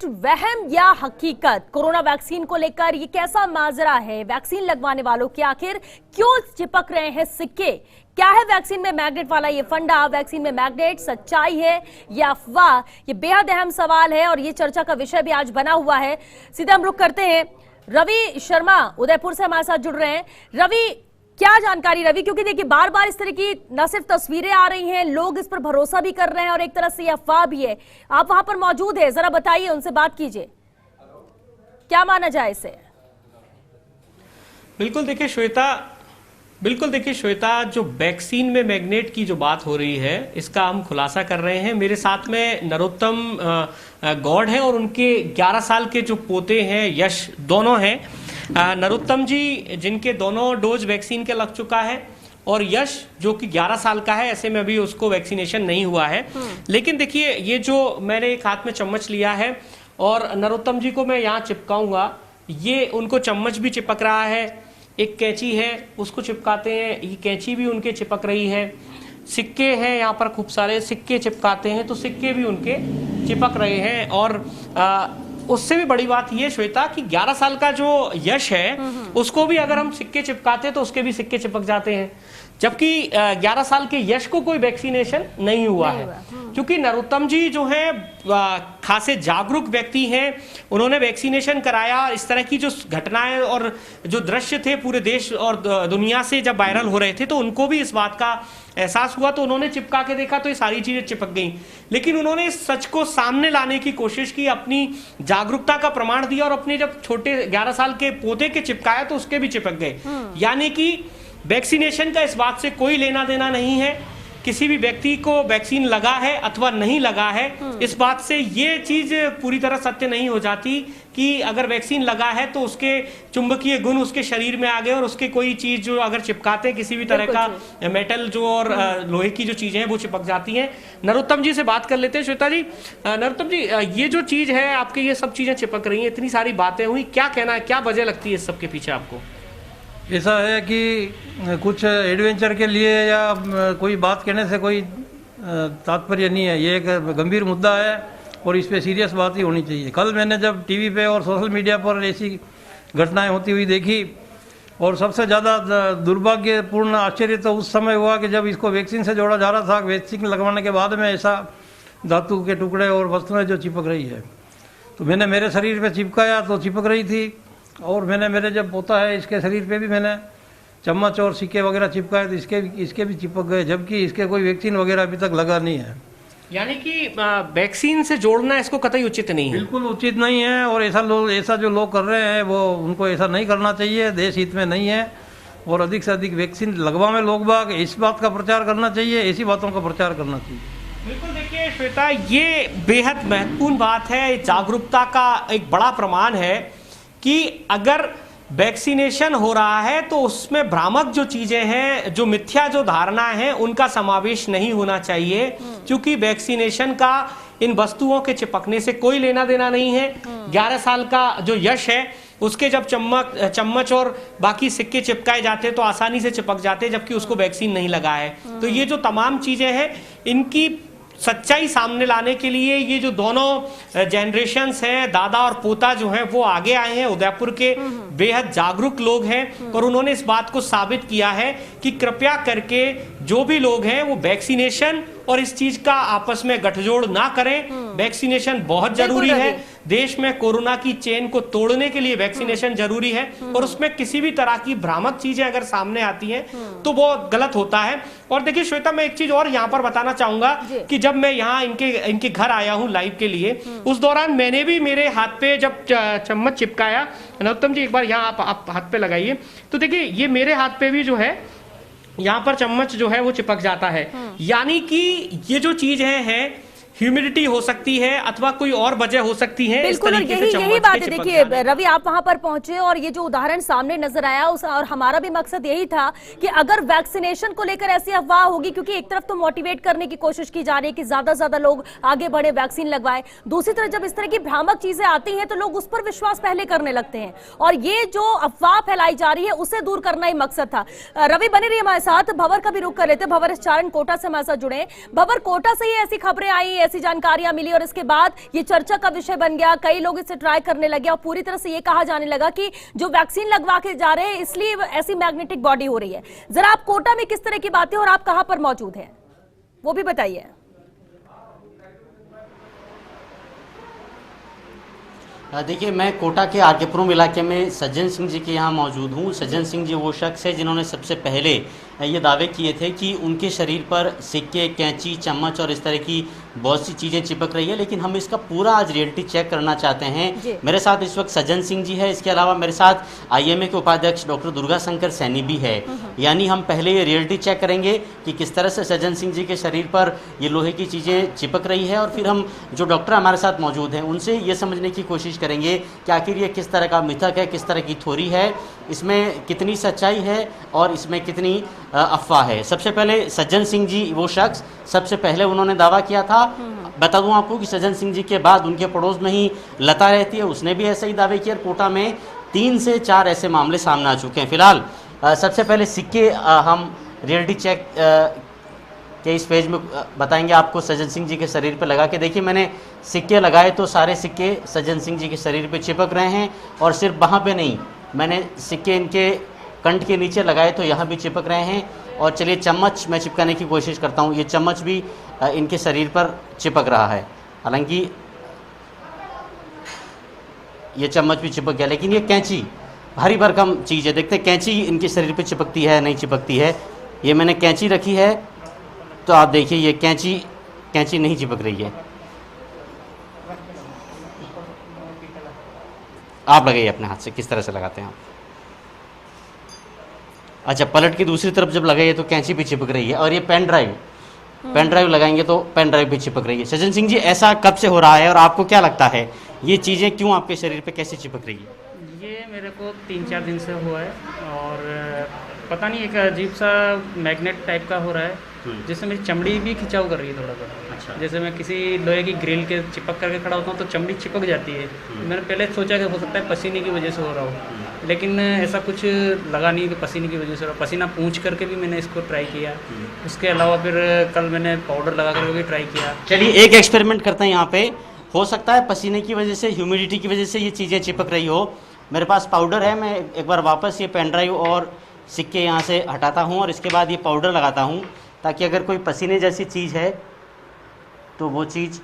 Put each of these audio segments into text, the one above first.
वहम या हकीकत, कोरोना वैक्सीन को लेकर ये कैसा माजरा है? वैक्सीन लगवाने वालों के आखिर क्यों चिपक रहे हैं सिक्के? क्या है वैक्सीन में मैग्नेट वाला ये फंडा? वैक्सीन में मैग्नेट सच्चाई है या अफवाह? ये बेहद अहम सवाल है और ये चर्चा का विषय भी आज बना हुआ है। सीधे हम रुख करते हैं, रवि शर्मा उदयपुर से हमारे साथ जुड़ रहे हैं। रवि, क्या जानकारी रवि? क्योंकि देखिए बार बार इस तरह की न सिर्फ तस्वीरें आ रही हैं, लोग इस पर भरोसा भी कर रहे हैं और एक तरह से ये अफवाह भी है। आप वहां पर मौजूद है, जरा बताइए, उनसे बात कीजिए, क्या माना जाए इसे? बिल्कुल देखिए श्वेता, जो वैक्सीन में मैग्नेट की जो बात हो रही है इसका हम खुलासा कर रहे हैं। मेरे साथ में नरोत्तम गौड़ हैं और उनके 11 साल के जो पोते हैं यश, दोनों हैं। नरोत्तम जी जिनके दोनों डोज वैक्सीन के लग चुका है और यश जो कि 11 साल का है, ऐसे में अभी उसको वैक्सीनेशन नहीं हुआ है। लेकिन देखिए ये जो मैंने एक हाथ में चम्मच लिया है और नरोत्तम जी को मैं यहाँ चिपकाऊंगा, ये उनको चम्मच भी चिपक रहा है, एक कैंची है उसको चिपकाते हैं, ये कैंची भी उनके चिपक रही है, सिक्के हैं यहाँ पर खूब सारे सिक्के चिपकाते हैं तो सिक्के भी उनके चिपक रहे हैं। और उससे भी बड़ी बात ये श्वेता कि 11 साल का जो यश है उसको भी अगर हम सिक्के चिपकाते तो उसके भी सिक्के चिपक जाते हैं, जबकि 11 साल के यश को कोई वैक्सीनेशन नहीं हुआ है। क्योंकि नरोत्तम जी जो है खासे जागरूक व्यक्ति हैं, उन्होंने वैक्सीनेशन कराया। इस तरह की जो घटनाएं और जो दृश्य थे पूरे देश और दुनिया से जब वायरल हो रहे थे तो उनको भी इस बात का एहसास हुआ, तो उन्होंने चिपका के देखा तो ये सारी चीजें चिपक गई। लेकिन उन्होंने इस सच को सामने लाने की कोशिश की, अपनी जागरूकता का प्रमाण दिया और अपने जब छोटे 11 साल के पोते के चिपकाया तो उसके भी चिपक गए। यानी कि वैक्सीनेशन का इस बात से कोई लेना देना नहीं है, किसी भी व्यक्ति को वैक्सीन लगा है अथवा नहीं लगा है इस बात से ये चीज पूरी तरह सत्य नहीं हो जाती कि अगर वैक्सीन लगा है तो उसके चुंबकीय गुण उसके शरीर में आ गए और उसके कोई चीज जो अगर चिपकाते किसी भी तरह का मेटल जो और लोहे की जो चीजें हैं वो चिपक जाती हैं। नरोत्तम जी से बात कर लेते हैं। श्वेता जी, नरोत्तम जी, ये जो चीज है आपके, ये सब चीजें चिपक रही हैं, इतनी सारी बातें हुई, क्या कहना है, क्या वजह लगती है इस सब के पीछे आपको? ऐसा है कि कुछ एडवेंचर के लिए या कोई बात कहने से कोई तात्पर्य नहीं है, ये एक गंभीर मुद्दा है और इस पे सीरियस बात ही होनी चाहिए। कल मैंने जब टीवी पे और सोशल मीडिया पर ऐसी घटनाएं होती हुई देखी और सबसे ज़्यादा दुर्भाग्यपूर्ण आश्चर्य तो उस समय हुआ कि जब इसको वैक्सीन से जोड़ा जा रहा था, वैक्सीन लगवाने के बाद में ऐसा धातु के टुकड़े और वस्तुएँ जो चिपक रही है, तो मैंने मेरे शरीर पर चिपकाया तो चिपक रही थी और मैंने मेरे जब पोता है इसके शरीर पे भी मैंने चम्मच और सिक्के वगैरह चिपकाए तो इसके भी चिपक गए, जबकि इसके कोई वैक्सीन वगैरह अभी तक लगा नहीं है। यानी कि वैक्सीन से जोड़ना इसको कतई उचित नहीं है। बिल्कुल उचित नहीं है और ऐसा जो लोग कर रहे हैं वो उनको ऐसा नहीं करना चाहिए, देश हित में नहीं है और अधिक से अधिक वैक्सीन लगवाएं लोग बाग, इस बात का प्रचार करना चाहिए, ऐसी बातों का प्रचार करना चाहिए। बिल्कुल देखिए श्वेता, ये बेहद महत्वपूर्ण बात है, जागरूकता का एक बड़ा प्रमाण है कि अगर वैक्सीनेशन हो रहा है तो उसमें भ्रामक जो चीजें हैं, जो मिथ्या जो धारणा है, उनका समावेश नहीं होना चाहिए, क्योंकि वैक्सीनेशन का इन वस्तुओं के चिपकने से कोई लेना देना नहीं है। 11 साल का जो यश है उसके जब चम्मच और बाकी सिक्के चिपकाए जाते तो आसानी से चिपक जाते, जबकि उसको वैक्सीन नहीं लगा है। तो ये जो तमाम चीजें हैं इनकी सच्चाई सामने लाने के लिए ये जो दोनों जनरेशन्स हैं, दादा और पोता जो हैं, वो आगे आए हैं। उदयपुर के बेहद जागरूक लोग हैं और उन्होंने इस बात को साबित किया है कि कृपया करके जो भी लोग हैं वो वैक्सीनेशन और इस चीज का आपस में गठजोड़ ना करें। वैक्सीनेशन बहुत जरूरी है, देश में कोरोना की चेन को तोड़ने के लिए वैक्सीनेशन जरूरी है और उसमें किसी भी तरह की भ्रामक चीजें अगर सामने आती हैं तो वो गलत होता है। और देखिए श्वेता, मैं एक चीज और यहाँ पर बताना चाहूंगा कि जब मैं यहाँ इनके घर आया हूँ लाइव के लिए, उस दौरान मैंने भी मेरे हाथ पे जब चम्मच चिपकाया, नरोत्तम जी एक बार यहाँ आप हाथ पे लगाइए, तो देखिए ये मेरे हाथ पे भी जो है यहाँ पर चम्मच जो है वो चिपक जाता है। यानी कि ये जो चीज है ह्यूमिडिटी हो सकती है अथवा कोई और वजह हो सकती है। बिल्कुल, यही बात है। देखिए रवि, आप वहां पर पहुंचे और ये जो उदाहरण सामने नजर आया और हमारा भी मकसद यही था कि अगर वैक्सीनेशन को लेकर ऐसी अफवाह होगी, क्योंकि एक तरफ तो मोटिवेट करने की कोशिश की जा रही है कि ज्यादा से ज्यादा लोग आगे बढ़े, वैक्सीन लगवाए, दूसरी तरफ जब इस तरह की भ्रामक चीजें आती हैं तो लोग उस पर विश्वास पहले करने लगते हैं और ये जो अफवाह फैलाई जा रही है उसे दूर करना ही मकसद था। रवि बने रहिए हमारे साथ, भवर का भी रुख कर लेते। भवर चारण कोटा से हमारे साथ जुड़े। भवर, कोटा से ही ऐसी खबरें आई, ऐसी जानकारियां मिली और इसके बाद ये चर्चा का विषय बन गया, कई लोग इसे ट्राई करने लगे और पूरी तरह से ये कहा जाने लगा कि जो वैक्सीन लगवा के जा रहे हैं इसलिए ऐसी मैग्नेटिक बॉडी हो रही है। जरा आप कोटा में किस तरह की बातें और आप कहां पर मौजूद हैं वो भी बताइए। देखिए, मैं कोटा के आरकेपुरम इलाके में सज्जन सिंह जी के यहाँ मौजूद हूँ। सज्जन सिंह जी वो शख्स है जिन्होंने सबसे पहले ये दावे किए थे कि उनके शरीर पर सिक्के, कैंची, चम्मच और इस तरह की बहुत सी चीज़ें चिपक रही है, लेकिन हम इसका पूरा आज रियलिटी चेक करना चाहते हैं। मेरे साथ इस वक्त सज्जन सिंह जी है, इसके अलावा मेरे साथ आईएमए के उपाध्यक्ष डॉक्टर दुर्गा शंकर सैनी भी है। यानी हम पहले ये रियलिटी चेक करेंगे कि किस तरह से सज्जन सिंह जी के शरीर पर ये लोहे की चीज़ें चिपक रही है, और फिर हम जो डॉक्टर हमारे साथ मौजूद हैं उनसे ये समझने की कोशिश करेंगे कि आखिर ये किस तरह का मिथक है, किस तरह की थ्योरी है, इसमें कितनी सच्चाई है और इसमें कितनी अफवाह है। सबसे पहले सज्जन सिंह जी वो शख्स, सबसे पहले उन्होंने दावा किया था। बता दूं आपको कि सज्जन सिंह जी के बाद उनके पड़ोस में ही लता रहती है, उसने भी ऐसे ही दावे किए। कोटा में 3 से 4 ऐसे मामले सामने आ चुके हैं। फिलहाल सबसे पहले सिक्के हम रियलिटी चेक के इस पेज में बताएंगे आपको। सज्जन सिंह जी के शरीर पर लगा के देखिए, मैंने सिक्के लगाए तो सारे सिक्के सज्जन सिंह जी के शरीर पे चिपक रहे हैं, और सिर्फ वहाँ पे नहीं, मैंने सिक्के इनके कंठ के नीचे लगाए तो यहाँ भी चिपक रहे हैं। और चलिए चम्मच मैं चिपकाने की कोशिश करता हूँ, ये चम्मच भी इनके शरीर पर चिपक रहा है। हालांकि ये चम्मच भी चिपक गया, लेकिन ये कैंची भारी भरकम चीज़ है। देखते हैं कैंची इनके शरीर पे चिपकती है नहीं चिपकती है। ये मैंने कैंची रखी है तो आप देखिए ये कैंची नहीं चिपक रही है। आप लगाइए अपने हाथ से, किस तरह से लगाते हैं आप। अच्छा, पलट के दूसरी तरफ जब लगाइए तो कैंची भी चिपक रही है। और ये पेन ड्राइव लगाएंगे तो पेन ड्राइव भी चिपक रही है। सज्जन सिंह जी, ऐसा कब से हो रहा है और आपको क्या लगता है ये चीज़ें क्यों आपके शरीर पे कैसे चिपक रही है? ये मेरे को 3-4 दिन से हुआ है, और पता नहीं एक अजीब सा मैग्नेट टाइप का हो रहा है, जिससे मेरी चमड़ी भी खिंचाव कर रही है थोड़ा थोड़ा। अच्छा। जैसे मैं किसी लोहे की ग्रिल के चिपक करके खड़ा होता हूँ तो चमड़ी चिपक जाती है। मैंने पहले सोचा कि हो सकता है पसीने की वजह से हो रहा हो, लेकिन ऐसा कुछ लगा नहीं कि पसीने की वजह से हो रहा। पसीना पूंछ करके भी मैंने इसको ट्राई किया। उसके अलावा फिर कल मैंने पाउडर लगा करके भी ट्राई किया। चलिए एक एक्सपेरिमेंट करते हैं यहाँ पे। हो सकता है पसीने की वजह से, ह्यूमिडिटी की वजह से ये चीज़ें चिपक रही हो। मेरे पास पाउडर है, मैं एक बार वापस ये पेन ड्राइव और सिक्के यहाँ से हटाता हूँ और इसके बाद ये पाउडर लगाता हूँ, ताकि अगर कोई पसीने जैसी चीज़ है तो वो चीज़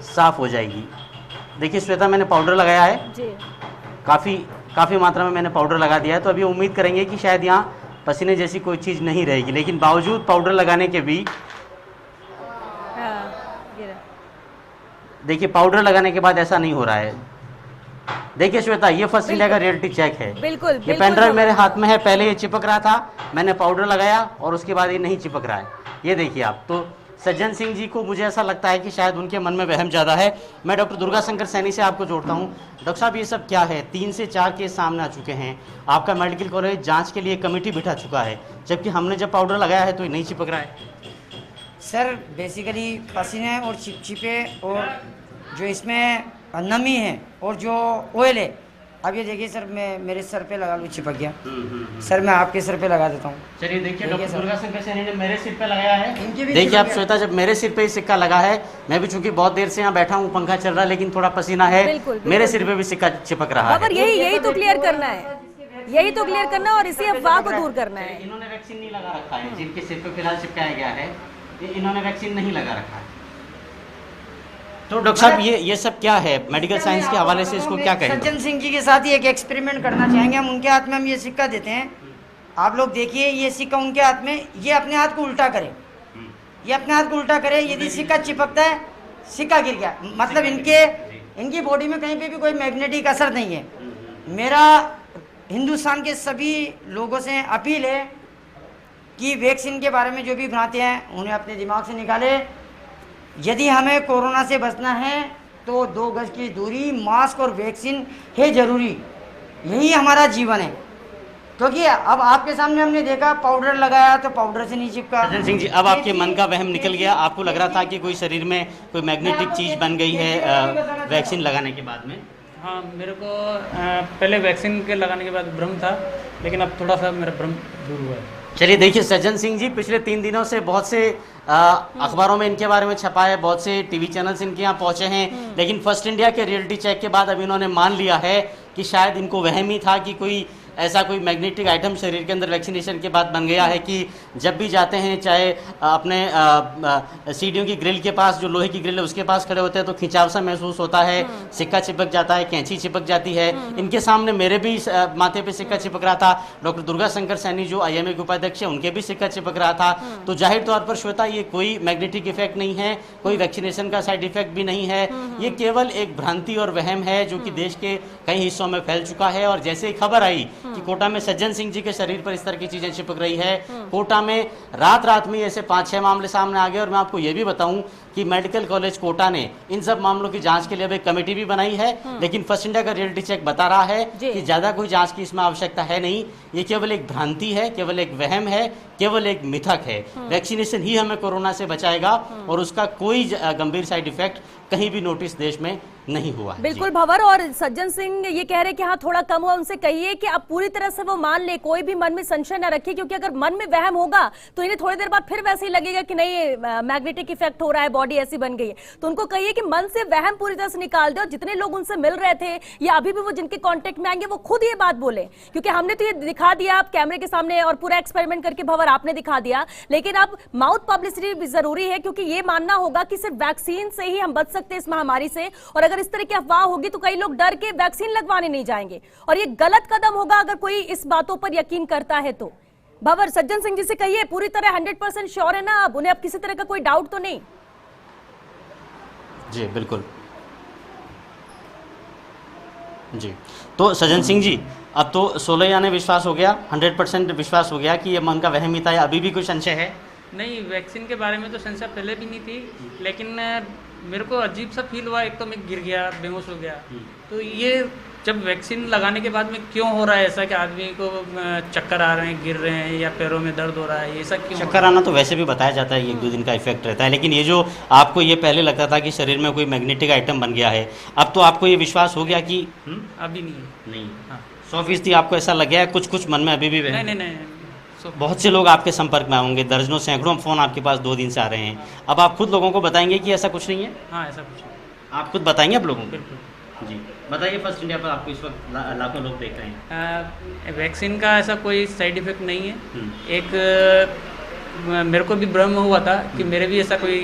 साफ हो जाएगी। देखिए श्वेता, मैंने पाउडर लगाया है जी। काफ़ी मात्रा में मैंने पाउडर लगा दिया है। तो अभी उम्मीद करेंगे कि शायद यहाँ पसीने जैसी कोई चीज़ नहीं रहेगी, लेकिन बावजूद पाउडर लगाने के भी देखिए पाउडर लगाने के बाद ऐसा नहीं हो रहा है। देखिए श्वेता, ये फर्स्ट इंडिया का रियलिटी चेक है। बिल्कुल, ये पेन ड्राइव मेरे हाथ में है, पहले ये चिपक रहा था, मैंने पाउडर लगाया और उसके बाद ये नहीं चिपक रहा है। ये देखिए आप। तो सज्जन सिंह जी को मुझे ऐसा लगता है कि शायद उनके मन में वहम ज़्यादा है। मैं डॉक्टर दुर्गा शंकर सैनी से आपको जोड़ता हूँ। डॉक्टर साहब, ये सब क्या है? 3 से 4 केस सामने आ चुके हैं। आपका मेडिकल कॉलेज जांच के लिए कमेटी बिठा चुका है, जबकि हमने जब पाउडर लगाया है तो ये नहीं चिपक रहा है। सर बेसिकली पसीने और चिपचिपे और जो इसमें नमी है और जो ऑयल है, अब ये देखिए सर, मैं मेरे सर पे लगा लूँ, चिपक गया। सर मैं आपके सर पे लगा देता हूँ। चलिए देखिए, डॉक्टर दुर्गा शंकर सैनी ने मेरे सिर पे लगाया है। इनके भी देखिए आप चिपक श्वेता, जब मेरे सिर पे ही सिक्का लगा है, मैं भी चूंकि बहुत देर से यहाँ बैठा हूँ, पंखा चल रहा है, लेकिन थोड़ा पसीना है, बिल्कुल। मेरे सिर पे भी सिक्का चिपक रहा पर है। यही तो क्लियर करना है, यही तो क्लियर करना है और इसी अफवाह को दूर करना है। इन्होंने वैक्सीन नहीं लगा रखा है, जिनके सिर पे फिलहाल चिपकाया गया है, इन्होंने वैक्सीन नहीं लगा रखा है। तो डॉक्टर साहब, ये सब क्या है? मेडिकल साइंस के हवाले से इसको क्या कहेंगे? सज्जन सिंह जी के साथ ही एक एक्सपेरिमेंट करना चाहेंगे हम। उनके हाथ में हम ये सिक्का देते हैं, आप लोग देखिए, ये सिक्का उनके हाथ में, ये अपने हाथ को उल्टा करे, ये अपने हाथ को उल्टा करे। यदि सिक्का चिपकता है, सिक्का गिर गया, मतलब इनकी बॉडी में कहीं पे भी कोई मैग्नेटिक असर नहीं है। मेरा हिंदुस्तान के सभी लोगों से अपील है कि वैक्सीन के बारे में जो भी भ्रांति हैं उन्हें अपने दिमाग से निकाले। यदि हमें कोरोना से बचना है तो 2 गज की दूरी, मास्क और वैक्सीन है जरूरी। यही हमारा जीवन है, क्योंकि अब आपके सामने हमने देखा पाउडर लगाया तो पाउडर से नहीं चिपका। सज्जन सिंह जी, अब आपके मन का वहम निकल गया। आपको लग रहा था कि कोई शरीर में कोई मैग्नेटिक चीज बन गई है वैक्सीन लगाने के बाद में? हाँ, मेरे को पहले वैक्सीन के लगाने के बाद भ्रम था, लेकिन अब थोड़ा सा मेरा भ्रम दूर हुआ है। चलिए देखिए, सज्जन सिंह जी पिछले 3 दिनों से बहुत से अखबारों में इनके बारे में छपा है, बहुत से टीवी चैनल्स इनके यहाँ पहुंचे हैं, लेकिन फर्स्ट इंडिया के रियलिटी चेक के बाद अब इन्होंने मान लिया है कि शायद इनको वहम ही था कि कोई ऐसा कोई मैग्नेटिक आइटम शरीर के अंदर वैक्सीनेशन के बाद बन गया है कि जब भी जाते हैं, चाहे अपने सीढ़ियों की ग्रिल के पास, जो लोहे की ग्रिल है उसके पास खड़े होते हैं तो खिंचाव सा महसूस होता है, सिक्का चिपक जाता है, कैंची चिपक जाती है। इनके सामने मेरे भी माथे पे सिक्का चिपक रहा था, डॉक्टर दुर्गा शंकर सैनी जो IMA के उपाध्यक्ष है उनके भी सिक्का चिपक रहा था। तो जाहिर तौर पर श्वेता, ये कोई मैग्नेटिक इफेक्ट नहीं है, कोई वैक्सीनेशन का साइड इफेक्ट भी नहीं है, ये केवल एक भ्रांति और वहम है जो कि देश के कई हिस्सों में फैल चुका है। और जैसे ही खबर आई कि कोटा में सज्जन सिंह जी के शरीर पर इस तरह की चीजें चिपक रही है, कोटा में रात में ऐसे 5-6 मामले सामने आ गए। और मैं आपको यह भी बताऊं कि मेडिकल कॉलेज कोटा ने इन सब मामलों की जांच के लिए अब एक कमेटी भी बनाई है, लेकिन फर्स्ट इंडिया का रियलिटी चेक बता रहा है कि ज्यादा कोई जांच की इसमें आवश्यकता है नहीं। ये केवल एक भ्रांति है, केवल एक वहम है, केवल एक मिथक है। वैक्सीनेशन ही हमें कोरोना से बचाएगा और उसका कोई गंभीर साइड इफेक्ट कहीं भी नोटिस देश में नहीं हुआ। बिल्कुल भंवर, और सज्जन सिंह ये कह रहे हैं कि हाँ थोड़ा कम हुआ, उनसे कहिए कि अब पूरी तरह से वो मान ले, कोई भी मन में संशय न रखिए, क्योंकि अगर मन में वहम होगा तो इन्हें थोड़ी देर बाद फिर वैसे ही लगेगा कि नहीं मैग्नेटिक इफेक्ट हो रहा है, बॉडी ऐसी बन गई है। तो उनको कहिए कि मन से वहम पूरी तरह से निकाल दे, और जितने लोग उनसे मिल रहे थे या अभी भी वो जिनके कॉन्टेक्ट में आएंगे वो खुद ये बात बोले, क्योंकि हमने तो ये दिखा दिया आप कैमरे के सामने और पूरा एक्सपेरिमेंट करके भंवर आपने दिखा दिया, लेकिन अब माउथ पब्लिसिटी भी जरूरी है, क्योंकि ये मानना होगा कि सिर्फ वैक्सीन से ही हम बच सकते हैं इस महामारी से, और अगर इस तरह की अफवाह होगी तो कई लोग डर के वैक्सीन लगवाने नहीं जाएंगे, और ये गलत कदम होगा अगर कोई इस बातों पर यकीन करता है तो। भंवर, सज्जन सिंह जी से कहिए पूरी तरह 100% श्योर है ना, अब उन्हें अब किसी तरह का कोई डाउट तो नहीं? जी बिल्कुल जी। तो सज्जन सिंह जी, अब तो 16 यानी विश्वास हो गया, 100% विश्वास हो गया कि ये मन का वहम ही था, या अभी भी कोई संशय है? नहीं, वैक्सीन के बारे में तो संशय पहले भी नहीं थी, लेकिन मेरे को अजीब सा फील हुआ। एक तो मैं गिर गया, बेहोश हो गया, तो ये जब वैक्सीन लगाने के बाद में क्यों हो रहा है ऐसा कि आदमी को चक्कर आ रहे हैं, गिर रहे हैं, या पैरों में दर्द हो रहा है, ये सब क्यों? चक्कर आना तो वैसे भी बताया जाता है 1-2 दिन का इफेक्ट रहता है, लेकिन ये जो आपको ये पहले लगता था कि शरीर में कोई मैग्नेटिक आइटम बन गया है, अब तो आपको ये विश्वास हो गया कि अभी नहीं। हाँ, 100% आपको ऐसा लग गया है? कुछ मन में अभी भी नहीं। बहुत से लोग आपके संपर्क में आएंगे, दर्जनों सैकड़ों फोन आपके पास 2 दिन से आ रहे हैं, अब आप खुद लोगों को बताएंगे कि ऐसा कुछ नहीं है? हाँ, ऐसा कुछ नहीं। आप खुद बताएंगे अब लोगों को? बिल्कुल जी बताइए, फर्स्ट इंडिया पर आपको इस वक्त लाखों लोग देख रहे हैं। वैक्सीन का ऐसा कोई साइड इफेक्ट नहीं है। एक मेरे को भी भ्रम हुआ था कि मेरे भी ऐसा कोई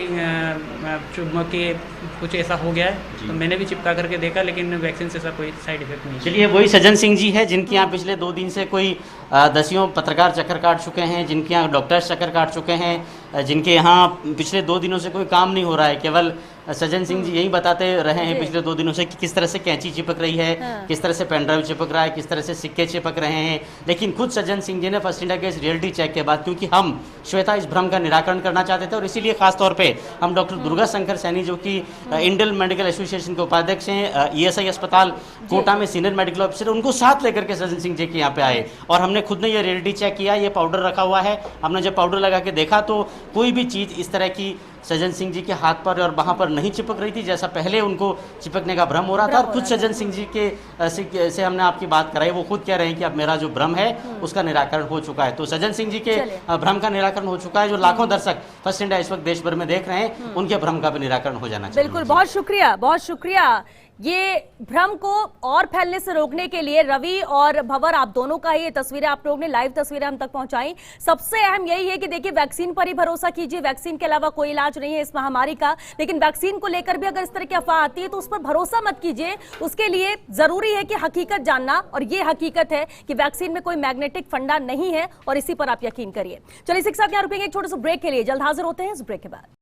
के कुछ ऐसा हो गया है, तो मैंने भी चिपका करके देखा, लेकिन वैक्सीन से ऐसा कोई साइड इफेक्ट नहीं। चलिए, वही सज्जन सिंह जी है जिनके यहाँ पिछले 2 दिन से कोई दसियों पत्रकार चक्कर काट चुके हैं, जिनके यहाँ डॉक्टर्स चक्कर काट चुके हैं, जिनके यहाँ पिछले 2 दिनों से कोई काम नहीं हो रहा है। केवल सज्जन सिंह जी यही बताते रहे हैं पिछले 2 दिनों से कि किस तरह से कैंची चिपक रही है, किस तरह से पेन ड्राइव चिपक रहा है, किस तरह से सिक्के चिपक रहे हैं। लेकिन खुद सज्जन सिंह जी ने फर्स्ट इंडिया के इस रियलिटी चेक के बाद, क्योंकि हम श्वेता इस भ्रम का निराकरण करना चाहते थे, और इसीलिए खास तौर पे हम डॉक्टर दुर्गा शंकर सैनी जो कि इंडियन मेडिकल एसोसिएशन के उपाध्यक्ष हैं, ESI अस्पताल कोटा में सीनियर मेडिकल ऑफिसर, उनको साथ लेकर के सज्जन सिंह जी के यहाँ पे आए, और हमने खुद ने ये रियलिटी चेक किया। ये पाउडर रखा हुआ है, हमने जब पाउडर लगा के देखा तो कोई भी चीज़ इस तरह की सज्जन सिंह जी के हाथ पर और वहाँ पर नहीं चिपक रही थी, जैसा पहले उनको चिपकने का भ्रम हो रहा था। और खुद सज्जन सिंह जी के से हमने आपकी बात कराई, वो खुद कह रहे हैं कि अब मेरा जो भ्रम है उसका निराकरण हो चुका है। तो सज्जन सिंह जी के भ्रम का निराकरण हो चुका है। जो लाखों दर्शक फर्स्ट इंडिया इस वक्त देश भर में देख रहे हैं, उनके भ्रम का भी निराकरण हो जाना चाहिए। बिल्कुल, बहुत शुक्रिया, बहुत शुक्रिया। ये भ्रम को और फैलने से रोकने के लिए रवि और भंवर, आप दोनों का ही ये तस्वीरें आप लोगों ने लाइव तस्वीरें हम तक पहुंचाई। सबसे अहम यही है कि देखिए, वैक्सीन पर ही भरोसा कीजिए, वैक्सीन के अलावा कोई इलाज नहीं है इस महामारी का। लेकिन वैक्सीन को लेकर भी अगर इस तरह की अफवाह आती है तो उस पर भरोसा मत कीजिए। उसके लिए जरूरी है कि हकीकत जानना, और ये हकीकत है कि वैक्सीन में कोई मैग्नेटिक फंडा नहीं है, और इसी पर आप यकीन करिए। चलिए, इसी के साथ यहाँ रुकेंगे एक छोटे से ब्रेक के लिए, जल्द हाजिर होते हैं इस ब्रेक के बाद।